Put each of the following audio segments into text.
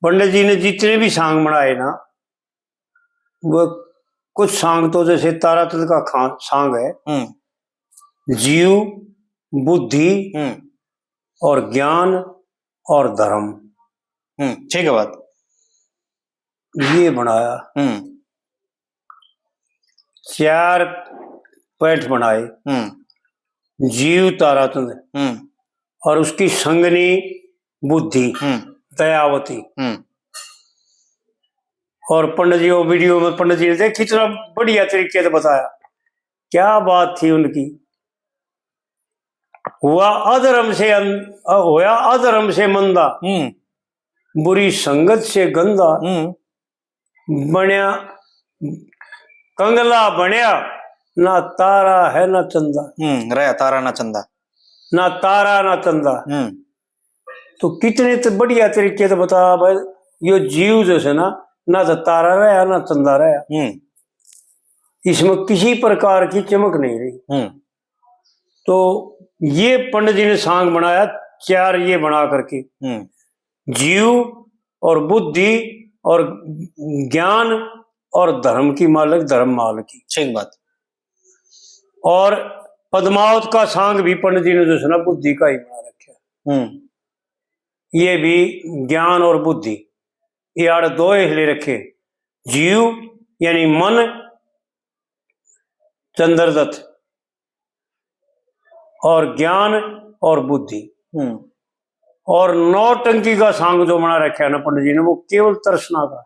पंडित जी ने जितने भी सांग बनाए ना, वो कुछ सांग तो जैसे तारातंत्र का सांग है, जीव, बुद्धि और ज्ञान और धर्म, ठीक है बात, ये बनाया। 4 पैठ बनाए, जीव तारातंत्र और उसकी संगनी बुद्धि दयावती। और पंडित जी वो वीडियो में पंडित जी ने देख कितना बढ़िया तरीके से बताया, क्या बात थी उनकी। हुआ अधर्म से मंदा, बुरी संगत से गंदा, बनया कंगला बनया, ना तारा है ना चंदा। रहा तारा ना चंदा, ना तारा ना चंदा। तो कितने तो बढ़िया तरीके से बताया भाई, यो जीव जैसे ना तो तारा रहा ना चंदा रहा, इसमें किसी प्रकार की चमक नहीं रही। तो ये पंडित जी ने सांग बनाया 4 ये बना करके, जीव और बुद्धि और ज्ञान और धर्म की मालिक धर्म माल की। ठीक बात। और पद्मावत का सांग भी पंडित जी ने जो सुना बुद्धि का ही बना रखा, ये भी ज्ञान और बुद्धि, ये आड़ 2 ले रखे, जीव यानी मन चंद्रदत्त और ज्ञान और बुद्धि। और नौटंकी का सांग जो बना रखा है ना पंडित जी ने, वो केवल तर्सना का,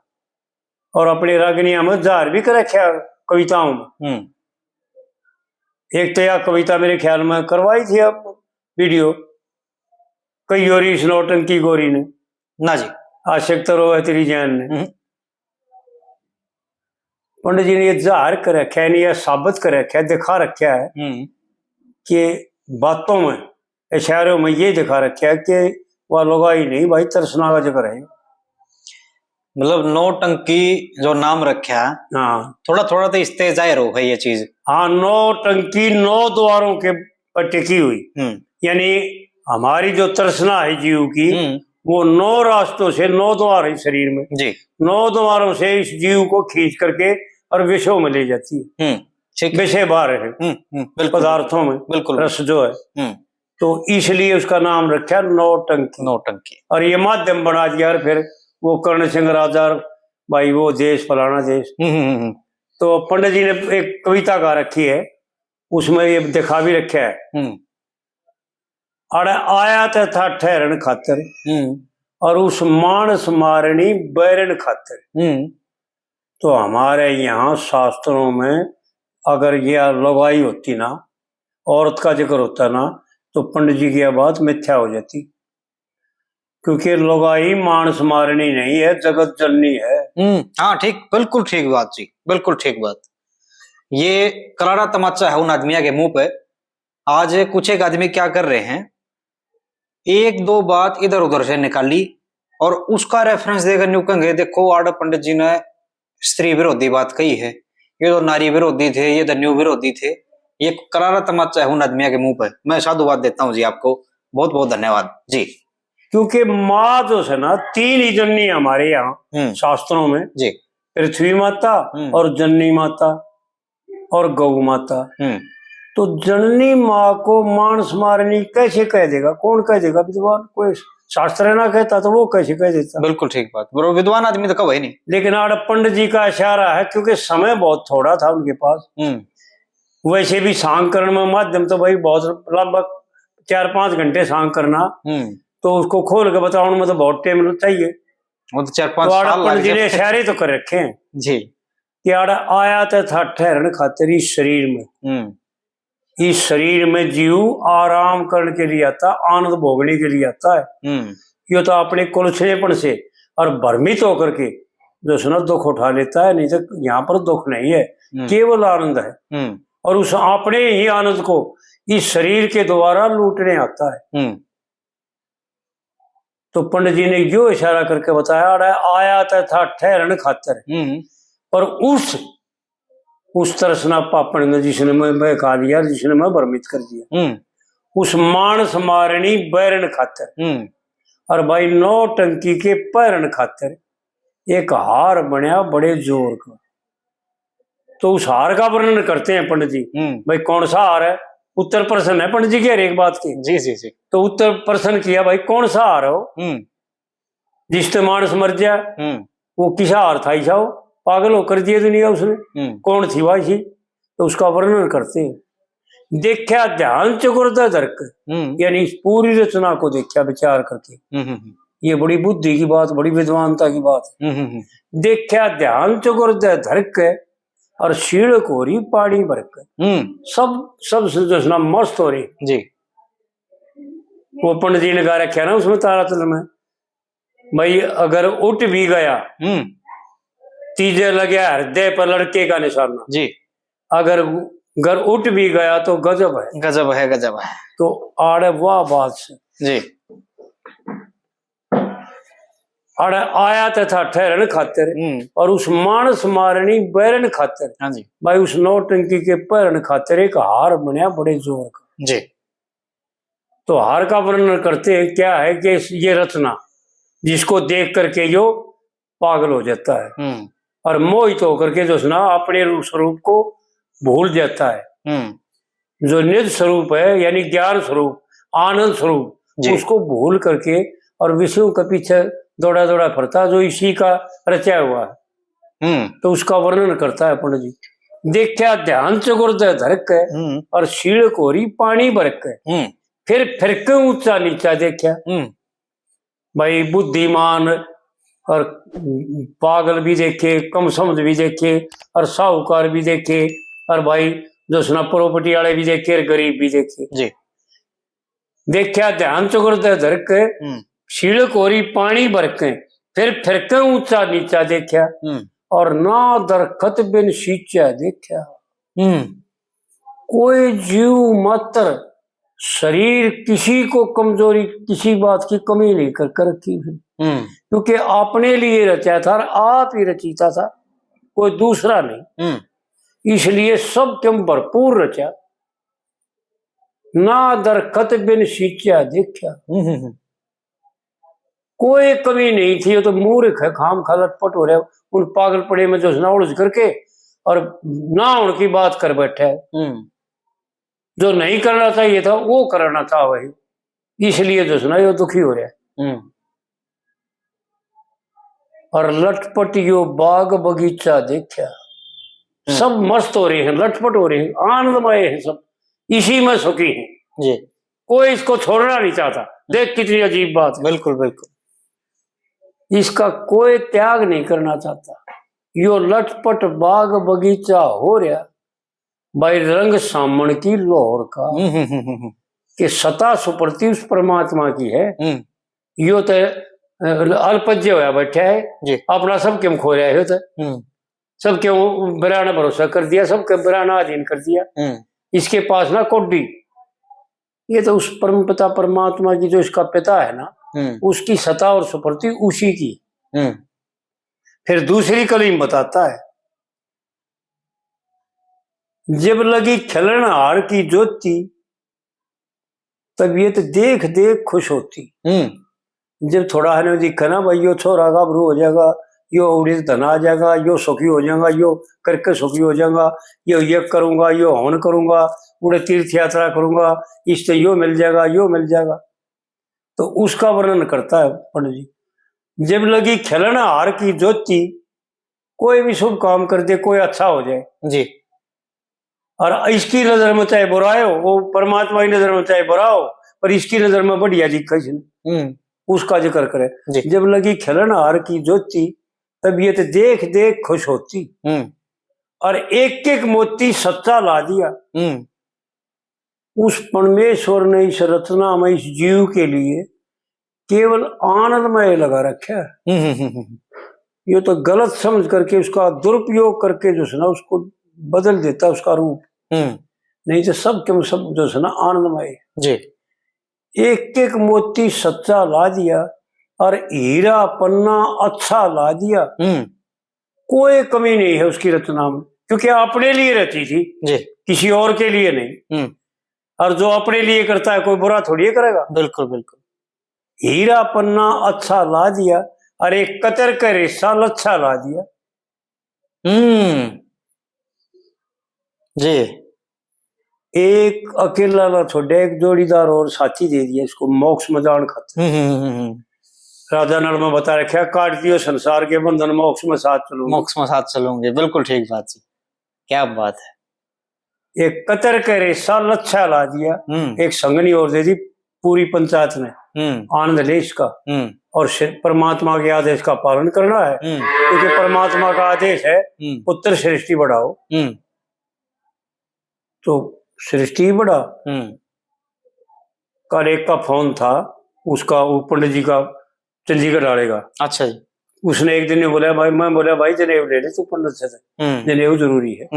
और अपनी रागनिया में जार भी कर रखा कविताओं में। एक तो यह कविता मेरे ख्याल में करवाई थी अब वीडियो, कई और इस नौटंकी गोरी ने ना जी, आशिक तो रो है तेरी जान ने। पंडित जी ने ये जार कर रखा है, यह साबित कर रखा है, दिखा रखा है कि बातों में इशारों में ये दिखा रखा है कि वह लोग ही नहीं भाई तरसना का जिक्र है। मतलब नौटंकी जो नाम रखा, हाँ थोड़ा थोड़ा तो इस जाहिर हो है ये चीज। हाँ, नौटंकी 9 द्वारों के पर टिकी हुई, यानी हमारी जो तरसना है जीव की, वो 9 रास्तों से 9 द्वार है शरीर में जी, 9 द्वारों से इस जीव को खींच करके और विषयों में ले जाती है। विषय बाहर है पदार्थों में, बिल्कुल रस जो है, तो इसलिए उसका नाम रखा नौटंकी। नौटंकी। और ये माध्यम बना दिया फिर वो कर्ण सिंह राजा भाई वो देश फलाना देश। तो पंडित जी ने एक कविता गा रखी है, उसमें ये दिखा भी रखा है, अरे आया था ठहरन खातर और उस मानस मारणी बैरन खातर। तो हमारे यहाँ शास्त्रों में अगर यह लगाई होती ना, औरत का जिक्र होता ना, तो पंडित जी की बात मिथ्या हो जाती, क्योंकि लगाई मानस मारनी नहीं है, जगत जननी है। हाँ ठीक, बिल्कुल ठीक बात जी, बिल्कुल ठीक बात। ये करारा तमाचा है उन आदमिया के मुंह पे। आज कुछ एक आदमी क्या कर रहे हैं, 1-2 बात इधर उधर से निकाली और उसका रेफरेंस देकर न्यू कहेंगे देखो आड़ पंडित जी ने स्त्री विरोधी बात कही है, ये तो नारी विरोधी थे, ये तो न्यू विरोधी थे। ये करारा तमाचा है उन आदमिया के मुंह पे। मैं साधुवाद देता हूँ जी आपको, बहुत बहुत धन्यवाद जी। क्योंकि माँ जो है ना 3 ही जननी हमारे यहाँ शास्त्रों में जी, पृथ्वी माता और जननी माता और गौ माता। तो जननी माँ को मानस मारनी कैसे कह देगा, कौन कह देगा? विद्वान कोई शास्त्र ना कहता तो वो कैसे कह देता? बिल्कुल ठीक बात, विद्वान आदमी तो कभी नहीं। लेकिन आड़ पंडित जी का इशारा है, क्योंकि समय बहुत थोड़ा था उनके पास। वैसे भी सांग करने में माध्यम तो भाई बहुत लगभग 4-5 घंटे सांग करना, तो उसको खोल के बताने में तो बहुत टाइम चाहिए। वो तो 4-5 साल पंडित जी ने इशारे तो कर रखे हैं जी कि आड़ा आया था ठहरन खातिर इस शरीर में। इस शरीर में जीव आराम करने के लिए आता, आनंद भोगने के लिए आता है। ये तो अपने कुलछेपन से और भ्रमित होकर के जो सुना दुख उठा लेता है, नहीं तो यहाँ पर दुख नहीं है, केवल आनंद है। और उस अपने ही आनंद को इस शरीर के द्वारा लूटने आता है। तो पंडित जी ने यो इशारा करके बताया, आया था ठहरन खातर, और उस तरसना पापन ने जिसने मैं खा दिया, जिसने मैं भ्रमित कर दिया, उस मानस मारणी बैरन खातर। और भाई नौटंकी के पैरन खातिर एक हार बनया बड़े जोर का। तो उस हार का वर्णन करते हैं पंडित जी। भाई कौन सा हार है? उत्तर प्रश्न है पंडित जी के हर एक बात की। जी जी जी। तो उत्तर प्रश्न किया, भाई कौन सा हार हो जिससे मानस मर जाए? वो किसा हार था ऐसा? हो पागल होकर दिए दुनिया उसने। कौन थी भाई? तो उसका वर्णन करते हैं। देखा ध्यान चकुर्दा धरक, यानी इस पूरी रचना को देखा विचार करके। ये बड़ी बुद्धि की बात, बड़ी विद्वानता की बात है। देखा ध्यान चकुर्दा धरक और शीड़ कोरी पाड़ी बरक। सब रचना मस्त हो रही जी। वो पंडित जी ने गा रखा ना उसमें तारातल में, भाई अगर उठ भी गया तीजे लगे हृदय पर लड़के का निशाना जी। अगर घर उठ भी गया तो गजब है, गजब है, गजब है। तो आड़े वाह बात से जी। आड़े आया तथा ठहरन खातिर और उस मानस मारनी बैरन खातिर। हाँ जी। भाई उस नौटंकी के पैरन खातिर एक हार बनया बड़े जोर का। जी। तो हार का वर्णन करते हैं क्या है कि ये रचना जिसको देख करके जो पागल हो जाता है और मोहित होकर के जो सुना अपने स्वरूप को भूल जाता है। जो निज स्वरूप है यानी ज्ञान स्वरूप, आनंद स्वरूप, उसको भूल करके और विष्णु के पीछे दौड़ा दौड़ा फिरता जो इसी का रचा हुआ है। तो उसका वर्णन करता है पंडित जी। देखा ध्यान चकुर्द धरक है और शीड़ कोरी पानी बरक है। फिर क्यों ऊंचा नीचा देखा। भाई बुद्धिमान और पागल भी देखे, कम समझ भी देखे और साहूकार भी देखे और भाई जो सुना प्रॉपर्टी वाले भी देखे और गरीब भी देखे। जी। देखा ध्यान चकुर्द धरक शीड़ कोरी पानी बरके। फिर क्यों ऊंचा नीचा देखा और ना दरखत बिन सींचा देखा। कोई जीव मात्र शरीर किसी को कमजोरी, किसी बात की कमी नहीं कर रखी है, क्योंकि अपने लिए रचा था, आप ही रचीता था, कोई दूसरा नहीं। इसलिए सब क्यों भरपूर रचा। ना दरखत बिन सींचा देखा, कोई कमी नहीं थी। ये तो मूर्ख है, खाम खा लटपट हो रहे उन पागल पड़े में जो ना उलझ करके और ना उनकी बात कर बैठे। जो नहीं करना चाहिए था वो करना था वही, इसलिए जो सुना ये दुखी हो रहा है। और लटपट यो बाग बगीचा देखा। सब मस्त हो रहे हैं, लटपट हो रहे हैं, आनंदमय है, सब इसी में सुखी हैं जी। कोई इसको छोड़ना नहीं चाहता। देख कितनी अजीब बात है। बिल्कुल बिल्कुल। इसका कोई त्याग नहीं करना चाहता। यो लटपट बाग बगीचा हो रहा भाई रंग सामण की लोहर का। कि सता सुप्रति उस परमात्मा की है। यो तो अल्पज्य होया बैठा है जी। अपना सब क्यों खो रहा है, तो सब क्यों बिराना भरोसा कर दिया, सब क्यों बिराना अधीन कर दिया। इसके पास ना कोडी, ये तो उस परम पिता परमात्मा की जो इसका पिता है ना, उसकी सता और सुप्रति उसी की। फिर दूसरी कलीम बताता है, जब लगी खिलन हार की ज्योति तबीयत देख देख खुश होती। जब थोड़ा है दिखा ना भाई यो छोरा गाभरू हो जाएगा, यो उड़ी धन आ जाएगा, यो सुखी हो जाएगा, यो करके सुखी हो जाएगा, यो ये करूंगा, यो हवन करूंगा, उड़े तीर्थ यात्रा करूंगा, इससे यो मिल जाएगा, यो मिल जाएगा। तो उसका वर्णन करता है पंडित जी। जब लगी खिलन हार की ज्योति, कोई भी शुभ काम कर दे, कोई अच्छा हो जाए जी। और इसकी नजर में चाहे बुरा हो, वो परमात्मा की नजर में चाहे बुरा हो, पर इसकी नजर में बढ़िया दिखा इसने, उसका जिक्र करे। जब लगी खिलन हार की ज्योति तबीयत देख देख खुश होती। और एक एक मोती सच्चा ला दिया। उस परमेश्वर ने इस रचना में इस जीव के लिए केवल आनंदमय लगा रखा है। ये तो गलत समझ करके उसका दुरुपयोग करके जो सुना उसको बदल देता उसका रूप। नहीं तो सब के सब जो सुना आनंदमय जी। एक एक मोती सच्चा ला दिया और हीरा पन्ना अच्छा ला दिया। कोई कमी नहीं है उसकी रचना में, क्योंकि अपने लिए रची थी जी, किसी और के लिए नहीं। और जो अपने लिए करता है कोई बुरा थोड़ी करेगा। बिल्कुल बिल्कुल। हीरा पन्ना अच्छा ला दिया, अरे कतर का रेशा लच्छा ला दिया। जी। एक अकेला ना छोड़े, एक जोड़ीदार और साथी दे दिया इसको, मोक्ष में जान खाते। राजा नल में बता रखा, काट दियो संसार के बंधन, मोक्ष में साथ चलूंगे। मोक्ष में साथ चलूंगे, बिल्कुल ठीक बात जी, क्या बात है। एक कतर का रेशा लच्छा ला दिया, एक संगनी और दे दी पूरी पंचायत ने, आनंद ले इसका। और परमात्मा के आदेश का पालन करना है, क्योंकि परमात्मा का आदेश है पुत्र सृष्टि बढ़ाओ, तो सृष्टि बढ़ा। कल एक का फोन था उसका, वो पंडित जी का चंडीगढ़ डालेगा। अच्छा जी। उसने एक दिन ने बोला भाई, मैं बोला भाई जनेऊ ले ले तू पंडित से, जनेऊ जरूरी है।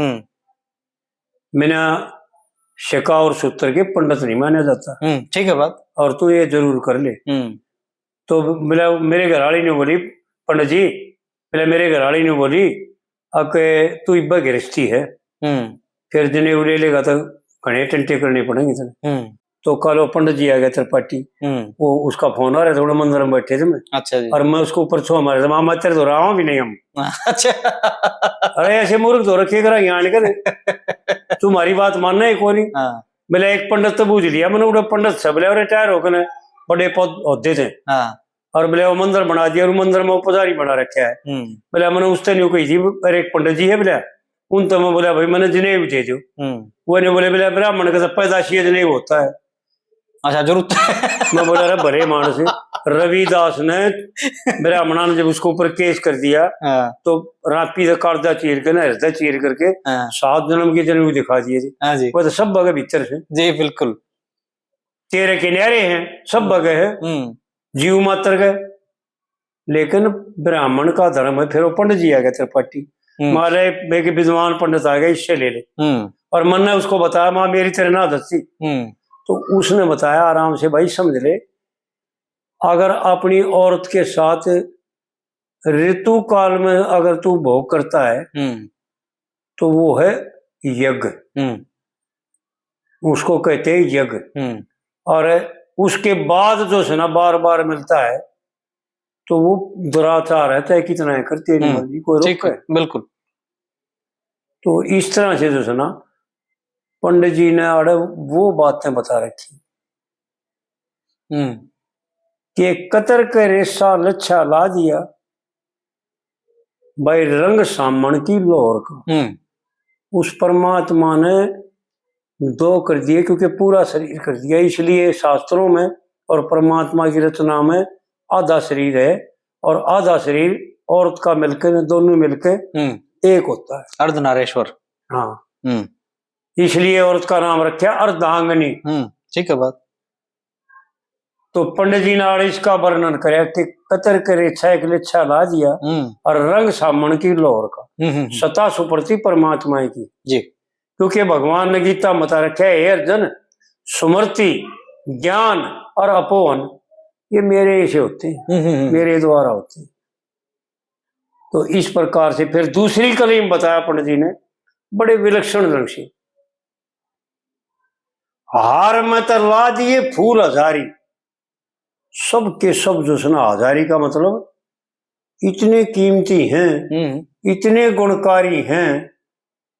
मैंने शिका और सूत्र के पंडित नहीं माना जाता। ठीक है बात, और तू ये जरूर कर ले। तो बोला, मेरे घरवाली ने बोली पंडित जी, बोले मेरे घरवाली ने बोली अके तू इब्बा गृहस्थी है, फिर जनेऊ ले लेगा तो घने टंटे करने पड़ेंगे तेने। तो कल वो पंडित जी आ गया त्रिपाठी, वो उसका फोन आ रहा था, थोड़ा मंदिर में बैठे थे मैं। अच्छा जी। और मैं उसको ऊपर छो मारे थे, मामा तेरे तो रहा भी नहीं हम। अच्छा। अरे ऐसे मूर्ख तो रखे करा यहाँ निकल, तुम्हारी बात मानना है कोई नहीं। बोले एक पंडित तो बूझ लिया मैंने, उड़ा पंडित से बोले रिटायर होकर बड़े पद होते थे, और बोले वो मंदिर बना दिया, और मंदिर में वो पुजारी बना रखा है। बोले मैंने उससे नहीं कही थी, अरे एक पंडित जी है बोले, उन तो मैं बोला भाई मैंने जनेऊ दे दो। वो ने बोले बोले ब्राह्मण का पैदाशी जनेऊ होता है। अच्छा जरूरत मैं बोला अरे बड़े मानस। रविदास ने ब्राह्मणा ने जब उसको ऊपर केस कर दिया, तो रापी से कर्जा चीर के ना हृदय चीर करके 7 जन्म के जनेऊ दिखा दिए थे। वो तो सब बगे भीतर से जी, बिल्कुल तेरे किनारे हैं, सब बगे है जीव मात्र गए। लेकिन ब्राह्मण का धर्म है। फिर वो पंडित जी आ गए त्रिपाठी, मारे बेके विद्वान पंडित आ गए, इससे ले ले। और मन ने उसको बताया माँ मेरी तेरे ना दस्ती। तो उसने बताया आराम से, भाई समझ ले, अगर अपनी औरत के साथ ऋतु काल में अगर तू भोग करता है तो वो है यज्ञ, उसको कहते हैं यज्ञ। और उसके बाद जो है ना बार बार मिलता है तो वो दुराचार है, चाहे कितना है करते नहीं मर्जी, कोई रोक है। बिल्कुल। तो इस तरह से जो है ना पंडित जी ने अड़े वो बातें बता रखी कि कतर के रेशा लच्छा ला दिया, भाई रंग सामण की लोर का। उस परमात्मा ने 2 कर दिए, क्योंकि पूरा शरीर कर दिया, इसलिए शास्त्रों में और परमात्मा की रचना में आधा शरीर है, और आधा शरीर औरत का मिलकर, दोनों मिलकर एक होता है, अर्धनारेश्वर। हाँ, इसलिए औरत का नाम रखा अर्धांगनी। ठीक है बात। तो पंडित जी ने इसका वर्णन कराया कि कतर करे छह लिच्छा ला दिया, और रंग सामण की लोर का, सता सुप्रति परमात्मा की जी। क्योंकि भगवान ने गीता में बता रखा है, हे अर्जुन, सुमृति, ज्ञान और अपोहन ये मेरे से होते हैं, मेरे द्वारा होते हैं। तो इस प्रकार से फिर दूसरी कली में बताया पंडित जी ने बड़े विलक्षण ढंग से, हार में तरवा दिए फूल हजारी। सब के सब जो सुना, हजारी का मतलब इतने कीमती हैं, इतने गुणकारी हैं,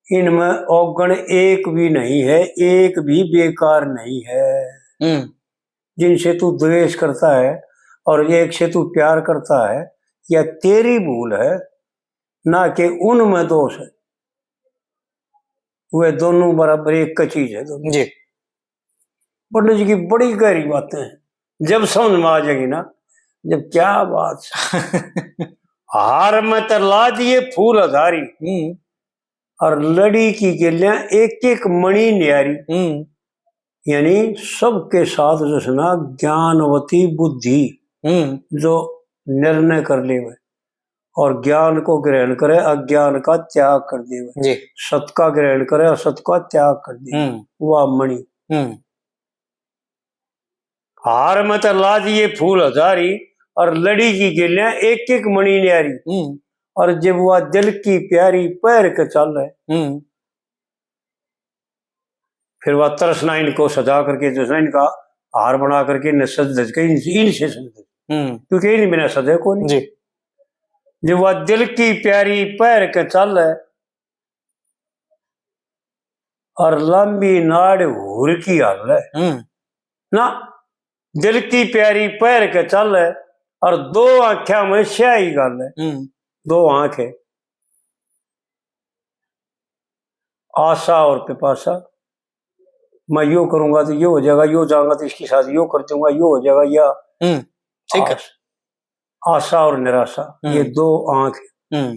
इनमें अवगुण एक भी नहीं है, एक भी बेकार नहीं है। जिनसे तू द्वेष करता है और एक से तू प्यार करता है, या तेरी भूल है, ना कि उनमें दोष है। वे दोनों बराबर एक का चीज है दोनों जी। पंडित जी की बड़ी गहरी बातें हैं, जब समझ में आ जाएगी ना, जब क्या बात हार में तरला दिए फूल हजारी, और लड़ी की गिलियां एक एक मणि न्यारी। यानी सबके साथ जो है ना ज्ञानवती बुद्धि जो निर्णय कर ले हुए और ज्ञान को ग्रहण करे, अज्ञान का त्याग कर दे, सत का ग्रहण करे, असत का त्याग कर दे, वह मणि। हार में तरला दिए फूल हजारी, और लड़ी की गिलियां एक एक मणि न्यारी। और जब वह दिल की प्यारी पैर के चल रहे, फिर वह तरसना इनको सजा करके जो है इनका हार बना करके न सज धज के इनसे सज धज, क्योंकि इन बिना सजे को नहीं जी। जो वह दिल की प्यारी पैर के चल है और लंबी नाड़ हुर की हाल है ना, दिल की प्यारी पैर के चल है और दो आंखों में स्याही गल है, दो आंख है, आशा और पिपासा। मैं यो करूंगा तो यो हो जाएगा, यो जाऊंगा तो इसके साथ यो कर दूंगा, यो हो जाएगा, या ठीक है। आशा और निराशा, ये दो आंख है,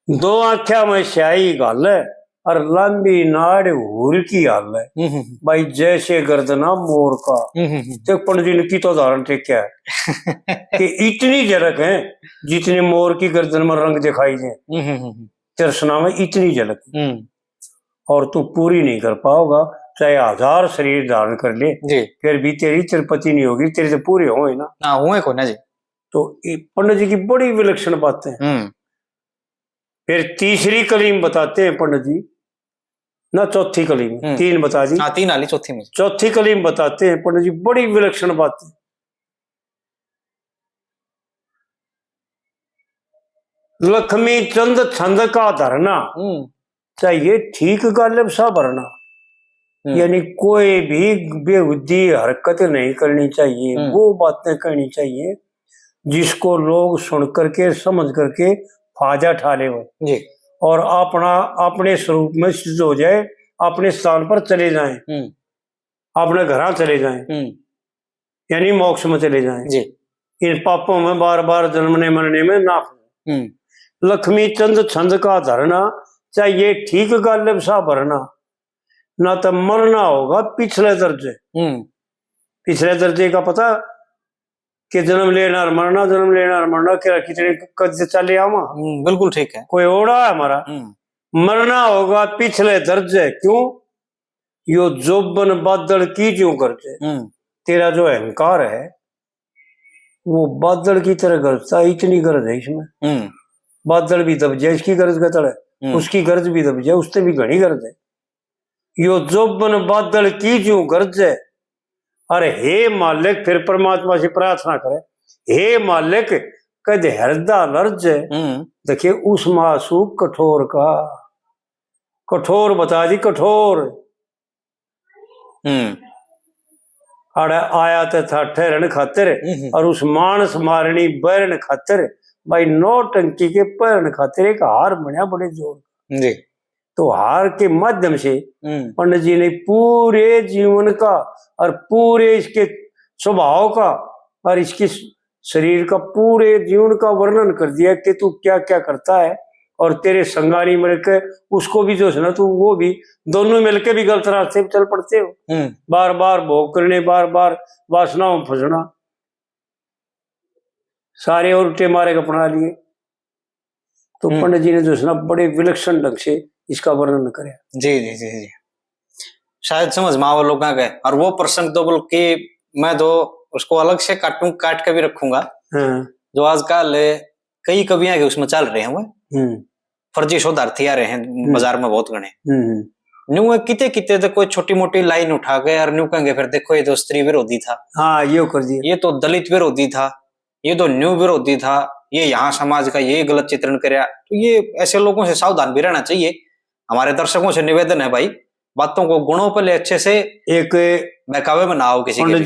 दो आंखों में स्याही गल है और लंबी नाड़ हुर की हाल है भाई, जैसे गर्दना मोर का। तो पंडित जी ने की तो उदाहरण थे क्या है कि इतनी झलक है जितनी मोर की गर्दन में रंग दिखाई दे, चरसना में इतनी झलक, और तू पूरी नहीं कर पाओगा चाहे 1000 शरीर धारण कर ले जी, फिर भी तेरी तिरुपति नहीं होगी, तेरे से पूरे होए ना, हुए को ना जी। तो पंडित जी की बड़ी विलक्षण बातें। फिर तीसरी कलीम बताते हैं पंडित जी ना, चौथी कलीम, 3 बता दी, 3 आली, चौथी में चौथी कलीम बताते हैं पंडित जी बड़ी विलक्षण बातें। लक्ष्मी चंद छंद का धरना चाहिए ठीक गालिब सा भरना, यानी कोई भी बेहुदी हरकत नहीं करनी चाहिए, वो बातें करनी चाहिए जिसको लोग सुन करके समझ करके फायदा ठा ले जी, और अपने स्वरूप में सिद्ध हो जाए, अपने स्थान पर चले जाएं, अपने घर चले जाएं, यानी मोक्ष में चले जाएं जी, इन पापों में बार बार जन्मने मरने में ना फंसे। लक्ष्मी चंद छंद का धरना चाहिए ठीक गालिब सा भरना, ना तो मरना होगा पिछले दर्जे। पिछले दर्जे का पता कि जन्म लेना और मरना, जन्म लेना और मरना, क्या कितने कद चले आवा, बिल्कुल ठीक है, कोई ओढ़ा है हमारा। मरना होगा पिछले दर्जे, क्यों? यो जोबन बादल की क्यों करते, तेरा जो अहंकार है वो बादल की तरह गरजता, इतनी गरज है इसमें, बादल भी दब जाए इसकी गरज का तरह, उसकी गरज भी दब जाए उससे भी घनी गरज है। यो जोबन बादल की क्यों गरजे, अरे हे मालिक, फिर परमात्मा से प्रार्थना करे, हे मालिक कद हृदय लर्ज, देखिए उस मासूक कठोर का, कठोर बता दी, कठोर अरे आया तो था ठहरन खातिर और उस मानस मारनी बैरन खातिर, भाई नौटंकी के पैरन खातिर एक हार बना बड़े जोर जी। तो हार के माध्यम से पंडित जी ने पूरे जीवन का और पूरे इसके स्वभाव का और इसके शरीर का पूरे जीवन का वर्णन कर दिया कि तू क्या क्या करता है, और तेरे संगारी मिलकर उसको भी जो है ना, तू वो भी दोनों मिलकर भी गलत रास्ते पे चल पड़ते हो, बार बार भोग करने, बार बार वासनाओं में फंसना, सारे और उल्टे मारे अपना लिए। तो पंडित जी ने जो है ना बड़े विलक्षण ढंग से इसका वर्णन करे। जी जी जी जी, शायद समझ में आओ लोगों के, और वो प्रसंग तो बोल के मैं तो उसको अलग से काट के भी रखूंगा, जो आजकल कई कवियां के उसमें चल रहे हैं, वो फर्जी शोधार्थी आ रहे हैं बाजार में बहुत गणे, न्यू किते किते तो कोई छोटी मोटी लाइन उठा गए और न्यू कहेंगे फिर देखो ये तो स्त्री विरोधी था, हाँ ये कर दिया, ये तो दलित विरोधी था, ये तो न्यू विरोधी था, ये यहाँ समाज का ये गलत चित्रण कराया। तो ये ऐसे लोगों से सावधान भी रहना चाहिए। हमारे दर्शकों से निवेदन है भाई, बातों को गुणों पर ले अच्छे से, एक बहकावे में ना हो किसी के।